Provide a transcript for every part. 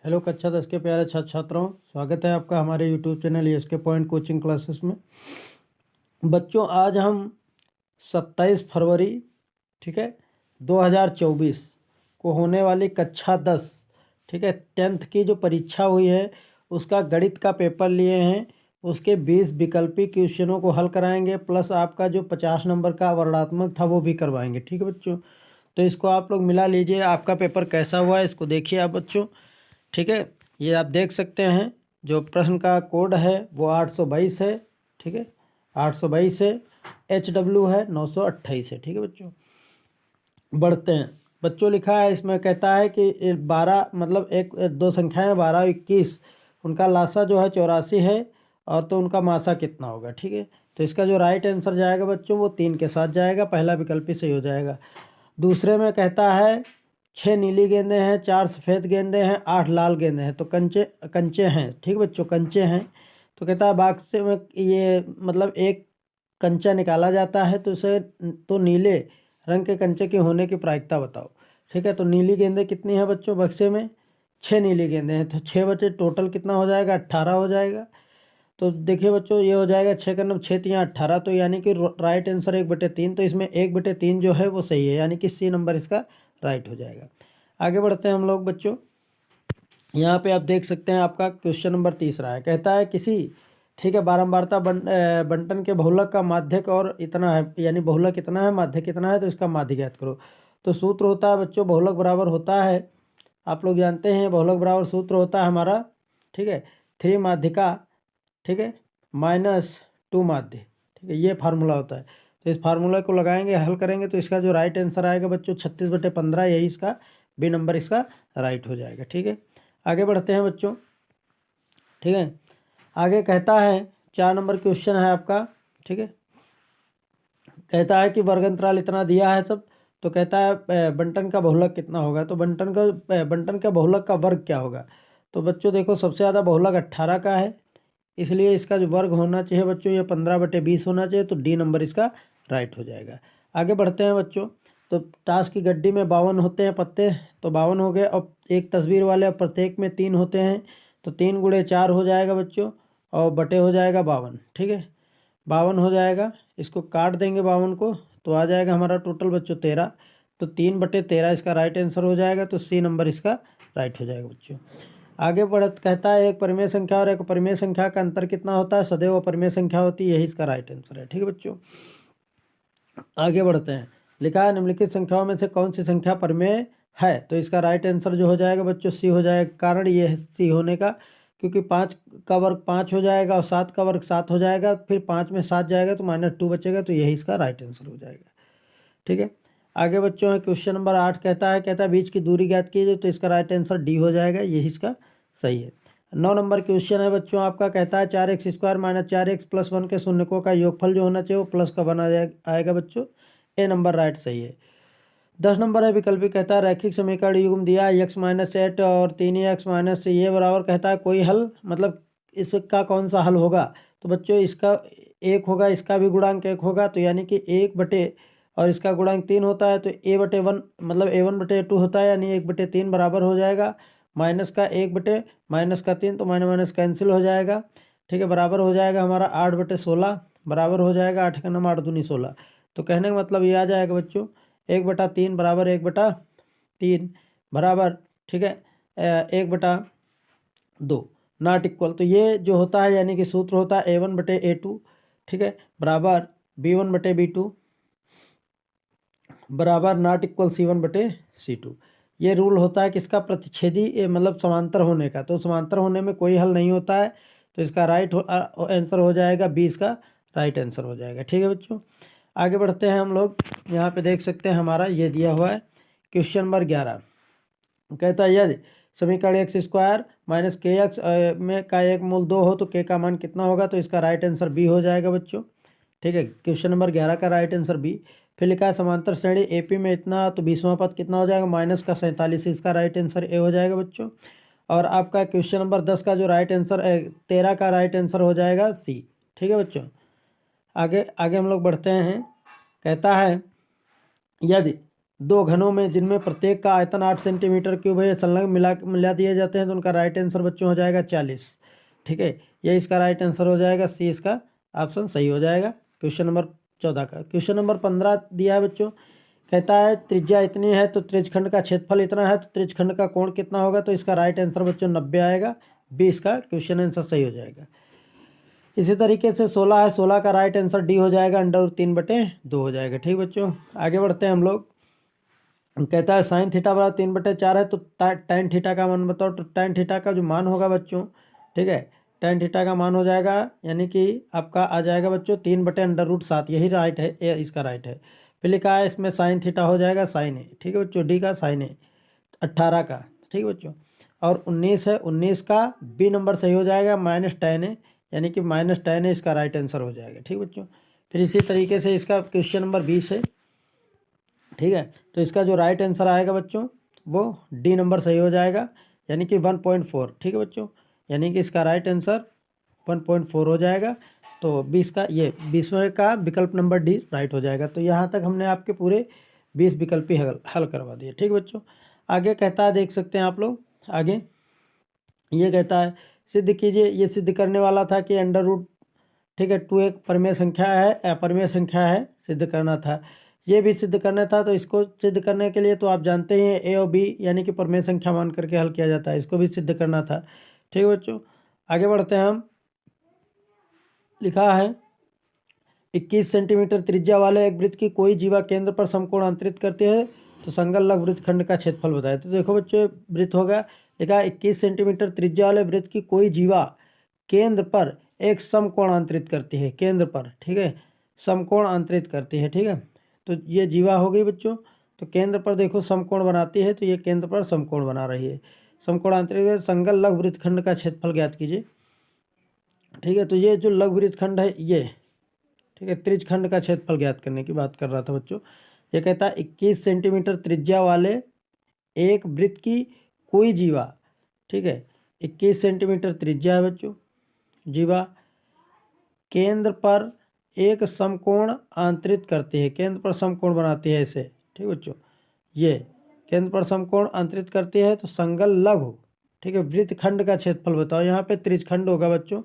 Hello कक्षा 10 के प्यारे छात्र छात्राओं, स्वागत है आपका हमारे YouTube channel SK point coaching classes में। बच्चों, आज हम 27 फरवरी, ठीक है, 2024 को होने वाली कक्षा 10, ठीक है, 10th की जो परीक्षा हुई है उसका गणित का पेपर लिए हैं। उसके 20 विकल्पी क्वेश्चनों को हल कराएंगे, प्लस आपका जो 50 नंबर का वर्णात्मक था वो भी करवाएंगे। ठीक है बच्चों, तो इसको आप लोग मिला लीजिए। आपका पेपर कैसा हुआ है इसको देखिए आप बच्चों। ठीक है, ये आप देख सकते हैं, जो प्रश्न का कोड है वो 822 है। ठीक है, 822 है। HW है 928 है। ठीक है बच्चों, बढ़ते हैं। बच्चों, लिखा है इसमें, कहता है कि 12 मतलब एक दो संख्याएं 12 और 21, उनका लासा जो है 84 है, और तो उनका मासा कितना होगा। ठीक है, तो इसका जो राइट आंसर जाएगा बच्चों वो 3 के साथ जाएगा, पहला विकल्प ही सही हो जाएगा। दूसरे में कहता है 6 नीली गेंदें हैं, 4 सफ़ेद गेंदें हैं, 8 लाल गेंदें हैं, तो कंचे कंचे हैं। ठीक बच्चों, कंचे हैं। तो कहता है बाक्स में ये मतलब एक कंचा निकाला जाता है, तो उसे तो नीले रंग के कंचे के होने की प्रायिकता बताओ। ठीक है, तो नीली गेंदें कितनी है बच्चों बक्से में? 6 नीली गेंदें हैं, तो 6 बचे टोटल कितना हो जाएगा? 18 हो जाएगा। तो देखिए बच्चों, ये हो जाएगा 6 का 9 6 3 18, तो यानी कि राइट आंसर 1/3। तो इसमें 1/3 जो है वो सही है, यानी कि सी नंबर इसका राइट हो जाएगा। आगे बढ़ते हैं हम लोग बच्चों। यहाँ पे आप देख सकते हैं, आपका क्वेश्चन नंबर 30 है। कहता है किसी, ठीक है, बारंबारता बंटन के बहुलक का माध्यक और इतना है, यानी बहुलक कितना है, माध्यक कितना है, तो इसका माध्य ज्ञात करो। तो सूत्र होता है बच्चों, बहुलक बराबर होता है, आप लोग जानते हैं, बहुलक बराबर सूत्र होता है हमारा, ठीक है, 3 माध्यिका, ठीक है, -2 माध्य। ठीक है, ये फार्मूला होता है। तो इस फार्मूला को लगाएंगे, हल करेंगे, तो इसका जो राइट आंसर आएगा बच्चों 36/15, यही इसका बी नंबर इसका राइट हो जाएगा। ठीक है, आगे बढ़ते हैं बच्चों। ठीक है, आगे कहता है 4 नंबर क्वेश्चन है आपका। ठीक है, कहता है कि वर्ग अंतराल इतना दिया है सब, तो कहता है बंटन का बहुलक कितना होगा। तो बंटन का बहुलक का वर्ग क्या होगा। तो बच्चों देखो, सबसे ज़्यादा बहुलक 18 का है, इसलिए इसका जो वर्ग होना चाहिए बच्चों ये 15/20 होना चाहिए, तो डी नंबर इसका राइट हो जाएगा। आगे बढ़ते हैं बच्चों। तो टास की गड्डी में 52 होते हैं पत्ते, तो 52 हो गए। और एक तस्वीर वाले, और प्रत्येक में 3 होते हैं, तो 3 × 4 हो जाएगा बच्चों, और बटे हो जाएगा 52। ठीक है, 52 हो जाएगा, इसको काट देंगे 52 को, तो आ जाएगा हमारा टोटल बच्चों 13। तो 3/13 इसका राइट आंसर हो जाएगा, तो सी नंबर इसका राइट हो जाएगा बच्चों। आगे बढ़त कहता है एक परिमेय संख्या और एक परिमेय संख्या का अंतर कितना होता है। सदैव अपरिमेय संख्या होती है, यही इसका राइट आंसर है। ठीक है बच्चों, आगे बढ़ते हैं। लिखा है निम्नलिखित संख्याओं में से कौन सी संख्या परिमेय है। तो इसका राइट आंसर जो हो जाएगा बच्चों सी हो जाएगा। कारण ये है सी होने का, क्योंकि 5 का वर्ग 5 हो जाएगा, और 7 का वर्ग 7 हो जाएगा, फिर 5 में 7 जाएगा तो -2 बचेगा, तो यही इसका राइट आंसर हो जाएगा। ठीक है, आगे बच्चों है क्वेश्चन नंबर 8। कहता है बीच की दूरी ज्ञात कीजिए, तो इसका राइट आंसर डी हो जाएगा, यही इसका सही है। 9 नंबर क्वेश्चन है बच्चों आपका। कहता है 4x² - 4x + 1 के शून्यकों का योगफल जो होना चाहिए वो प्लस का बना आएगा बच्चों, ए नंबर राइट सही है। 10 नंबर है विकल्पी। कहता है रैखिक समीकरण युग्म दिया है x - 8 और 3x - ये बराबर, कहता है कोई हल, मतलब इसका कौन सा हल होगा। तो बच्चों इसका 1 होगा, इसका भी गुणांक 1 होगा, तो यानी कि 1 बटे और इसका गुणांक 3 होता है, तो a/1 मतलब a1/2 होता है, यानी 1/3 बराबर हो जाएगा। माइनस का 1 बटे माइनस का 3, तो माइनस माइनस कैंसिल हो जाएगा। ठीक है, बराबर हो जाएगा हमारा 8/16, बराबर हो जाएगा 8 का 9 8 दूनी 16। तो कहने का मतलब ये आ जाएगा बच्चों 1/3 बराबर 1/3 बराबर, ठीक है, 1/2 नॉट इक्वल। तो ये जो होता है, यानी कि सूत्र होता है a1/a2, ठीक है, बराबर b1/b2 बराबर नॉट इक्वल c1/c2। ये रूल होता है किसका, प्रतिच्छेदी मतलब समांतर होने का। तो समांतर होने में कोई हल नहीं होता है, तो इसका राइट आंसर हो जाएगा 20 का राइट आंसर हो जाएगा। ठीक है बच्चों, आगे बढ़ते हैं हम लोग। यहाँ पे देख सकते हैं हमारा ये दिया हुआ है क्वेश्चन नंबर 11। कहता है यदि समीकरण x² - kx में का एक मूल 2 हो तो k का मान कितना होगा। तो इसका राइट आंसर बी हो जाएगा बच्चों। ठीक है, क्वेश्चन नंबर 11 का राइट आंसर बी। फिर लिखा है समांतर श्रेणी AP में इतना, तो 20वां पद कितना हो जाएगा, माइनस का 47, इसका राइट आंसर ए हो जाएगा बच्चों। और आपका क्वेश्चन नंबर 10 का जो राइट आंसर 13 का राइट आंसर हो जाएगा सी। ठीक है बच्चों, आगे आगे हम लोग बढ़ते हैं। कहता है यदि दो घनों में जिनमें प्रत्येक का आयतन 8 सेंटीमीटर क्यूब है, संलग्न मिला दिए जाते हैं, तो उनका राइट आंसर बच्चों हो जाएगा 40। ठीक है, ये इसका राइट आंसर हो जाएगा सी, इसका ऑप्शन सही हो जाएगा क्वेश्चन नंबर 14 का। क्वेश्चन नंबर 15 दिया है बच्चों, कहता है त्रिज्या इतनी है तो त्रिज्यखंड का क्षेत्रफल इतना है, तो त्रिज्यखंड का कोण कितना होगा, तो इसका राइट आंसर बच्चों 90 आएगा, बी इसका क्वेश्चन आंसर सही हो जाएगा। इसी तरीके से 16 है, 16 का राइट आंसर डी हो जाएगा, √3/2 हो जाएगा। ठीक बच्चों, आगे बढ़ते हैं हम लोग। कहता है साइन थीटा बराबर 3/4 है, तो tan थीटा का मान बताओ। तो tan थीटा का जो मान होगा बच्चों, ठीक है, tan थीटा का मान हो जाएगा, यानी कि आपका आ जाएगा बच्चों 3/√7, यही राइट है, ये इसका राइट है। फिर लिखा है इसमें साइन थीटा हो जाएगा sin a, ठीक है बच्चों, डी का sin a 18 का। ठीक है बच्चों, और 19 है, 19 का बी नंबर सही हो जाएगा -tan a, यानी कि -tan a इसका राइट आंसर हो जाएगा। ठीक बच्चों, फिर इसी तरीके से इसका क्वेश्चन नंबर 20 है। ठीक है, तो इसका जो राइट आंसर आएगा बच्चों वो डी नंबर सही हो जाएगा, यानी कि 1.4। ठीक है बच्चों, यानी कि इसका राइट आंसर 1.4 हो जाएगा। तो 20 का ये 20वें का विकल्प नंबर डी राइट हो जाएगा। तो यहाँ तक हमने आपके पूरे 20 विकल्प ही हल करवा दिए। ठीक बच्चों, आगे कहता है, देख सकते हैं आप लोग आगे, ये कहता है सिद्ध कीजिए। ये सिद्ध करने वाला था कि √, ठीक है, 2 एक परिमेय संख्या है, अपरिमेय संख्या है, सिद्ध करना था। ये भी सिद्ध करना था, तो इसको सिद्ध करने के लिए तो आप जानते हैं ए और बी यानी कि परिमेय संख्या मान करके हल किया जाता है, इसको भी सिद्ध करना था। ठीक है बच्चों, आगे बढ़ते हैं हम। लिखा है 21 सेंटीमीटर त्रिज्या वाले एक वृत्त की कोई जीवा केंद्र पर समकोण अंतरित करती है, तो संलग्न वृत्तखंड का क्षेत्रफल बताए। तो देखो बच्चों, वृत्त होगा, लिखा 21 सेंटीमीटर त्रिज्या वाले वृत्त की कोई जीवा केंद्र पर एक समकोण अंतरित करती है, केंद्र पर, ठीक है, समकोण अंतरित करती है। ठीक है, तो ये जीवा हो गई बच्चों, तो केंद्र पर देखो समकोण बनाती है, तो ये केंद्र पर समकोण बना रही है, समकोण अंतरित, संलग्न वृत्तखंड का क्षेत्रफल ज्ञात कीजिए। ठीक है, तो ये जो लघु वृत्तखंड है ये, ठीक है, त्रिज्यखंड का क्षेत्रफल ज्ञात करने की बात कर रहा था बच्चों। ये कहता है 21 सेंटीमीटर त्रिज्या वाले एक वृत्त की कोई जीवा, ठीक है, 21 सेंटीमीटर त्रिज्या है बच्चों, जीवा केंद्र पर एक समकोण आंतरित करती है, केंद्र पर समकोण बनाती है इसे। ठीक बच्चों, ये केंद्र पर समकोण आंतरित करती है, तो संलग्न लघु, ठीक है, वृत्तखंड का क्षेत्रफल बताओ। यहाँ पे त्रिज्यखंड होगा बच्चों,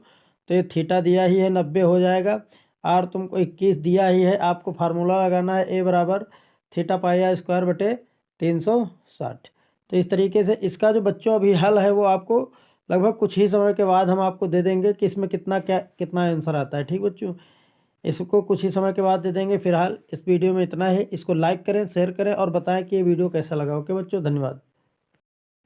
तो ये थीटा दिया ही है 90 हो जाएगा, आर तुमको 21 दिया ही है, आपको फार्मूला लगाना है, ए बराबर θ πr²/360। तो इस तरीके से इसका जो बच्चों अभी हल है वो आपको लगभग कुछ ही समय के बाद हम आपको दे देंगे कि इसमें कितना आंसर आता है। ठीक बच्चों, इसको कुछ ही समय के बाद दे देंगे। फिलहाल इस वीडियो में इतना ही, इसको लाइक करें, शेयर करें और बताएं कि ये वीडियो कैसा लगा। ओके बच्चों, धन्यवाद।